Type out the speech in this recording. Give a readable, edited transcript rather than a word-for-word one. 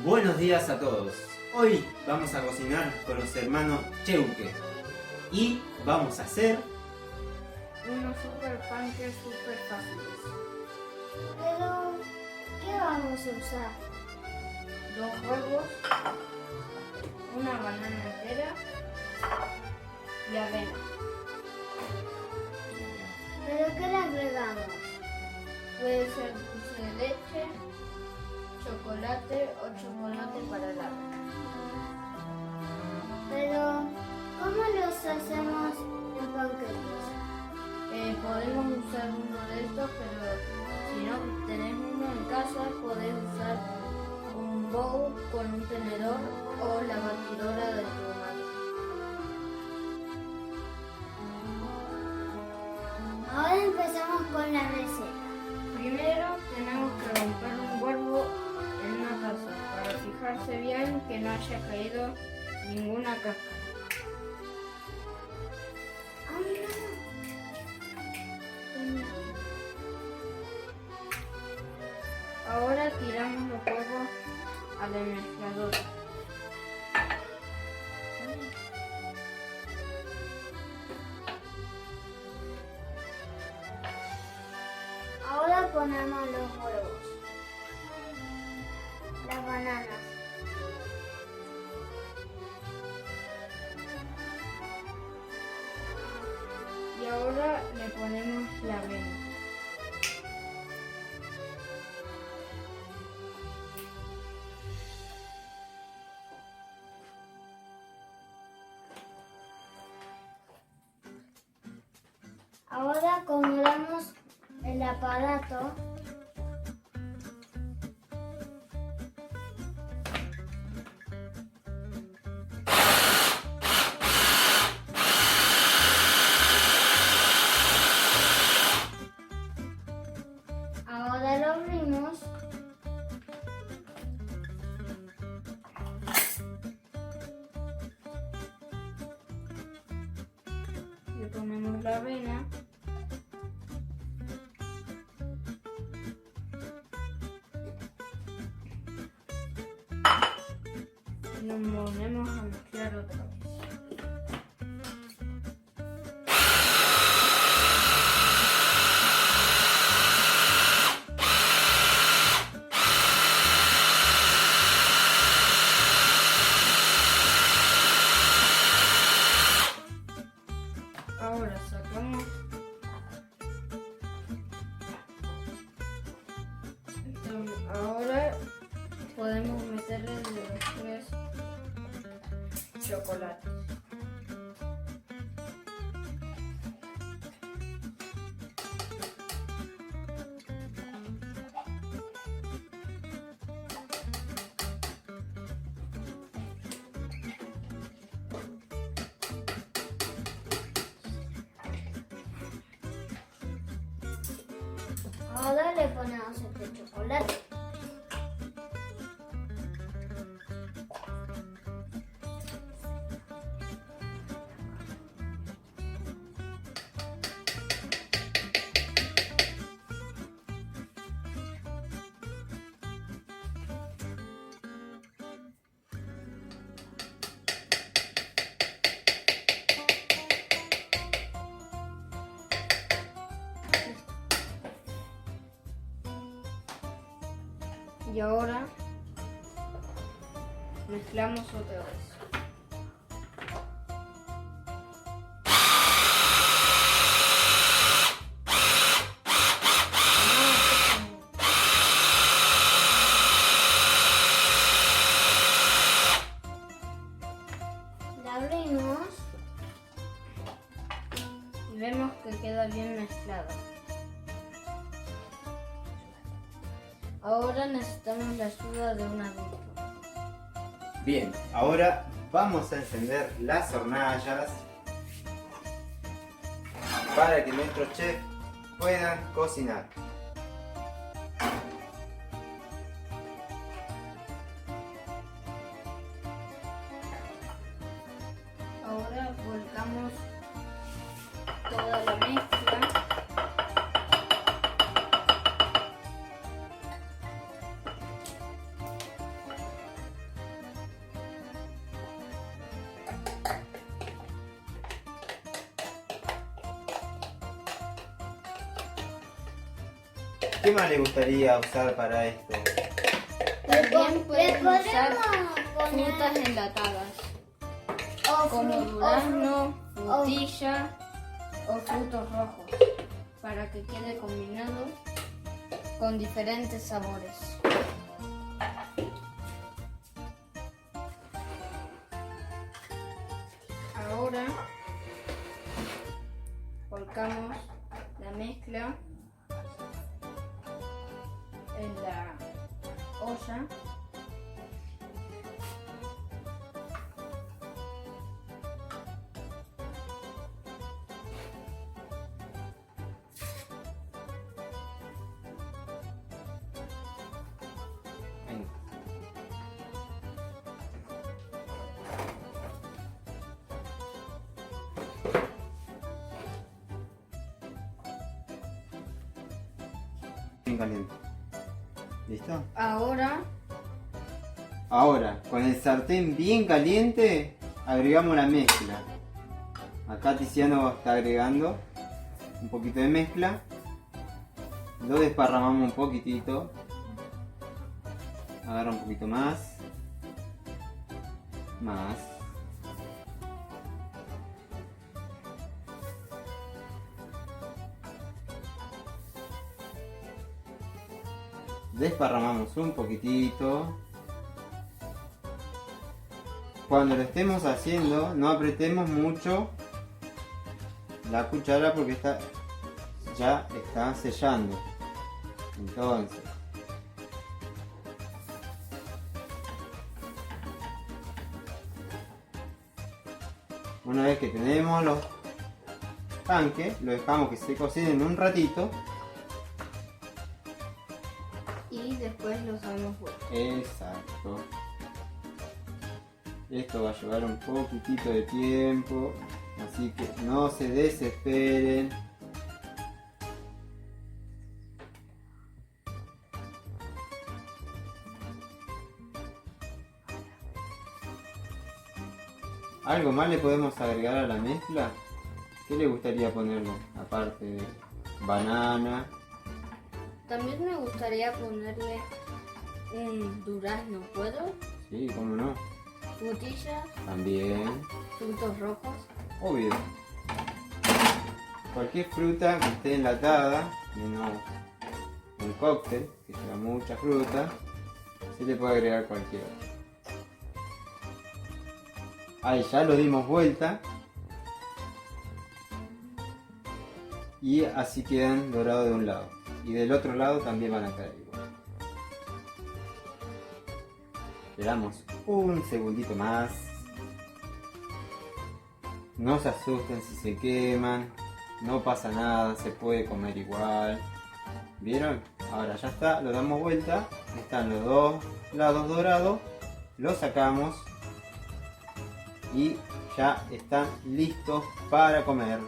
Buenos días a todos. Hoy vamos a cocinar con los hermanos Cheuque y vamos a hacer unos super pancakes super fáciles. Pero, ¿qué vamos a usar? 2 huevos, una banana entera y avena. ¿Pero qué le agregamos? Puede ser dulce de leche, chocolate o chocolate para la avena. Pero, ¿cómo los hacemos en panqueques? Podemos usar uno de estos, pero si no tenés uno en casa, podés usar un bowl con un tenedor o la batidora de tomate. Ahora empezamos con la receta. Primero tenemos que romper un huevo en una taza para fijarse bien que no haya caído ninguna cáscara. Ahora tiramos los huevos al mezclador. Ahora ponemos los huevos, las bananas, Y ahora le ponemos la avena. ahora acomodamos el aparato. Ahora lo abrimos. Le ponemos la avena. Y lo ponemos a mezclar otra vez. Ahora sacamos ahora podemos meterle los 3 chocolates. Ahora le ponemos este chocolate. Y ahora mezclamos otra vez. La abrimos. Y vemos que queda bien mezclado. Ahora necesitamos la ayuda de un adulto. Bien, ahora vamos a encender las hornallas para que nuestros chefs puedan cocinar. Ahora volcamos toda la mezcla. ¿Qué más le gustaría usar para esto? También pueden usar podemos poner frutas enlatadas, como o durazno, frutilla o frutos rojos, para que quede combinado con diferentes sabores. Ahora volcamos la mezcla en la olla. Venga. Bien caliente. ¿Listo? Ahora, con el sartén bien caliente, agregamos la mezcla. Acá Tiziano está agregando un poquito de mezcla. Lo desparramamos un poquitito. Agarra un poquito más. Más. Desparramamos un poquitito. Cuando lo estemos haciendo, no apretemos mucho la cuchara porque ya está sellando. Entonces, una vez que tenemos los panques, lo dejamos que se cocinen un ratito. Y después los damos vuelta. Exacto. Esto va a llevar un poquitito de tiempo, así que no se desesperen. ¿Algo más le podemos agregar a la mezcla? ¿Qué le gustaría ponerle? Aparte de banana. También me gustaría ponerle un durazno, ¿puedo? Sí, cómo no. Frutillas, También. frutos rojos. Obvio. Cualquier fruta que esté enlatada, menos un cóctel, que lleva mucha fruta, se le puede agregar cualquiera. Ahí ya lo dimos vuelta. Y así quedan dorados de un lado. Y del otro lado también van a quedar igual. Esperamos un segundito más. No se asusten si se queman. No pasa nada, se puede comer igual. ¿Vieron? Ahora ya está, lo damos vuelta. Están los dos lados dorados. Lo sacamos. Y ya están listos para comer.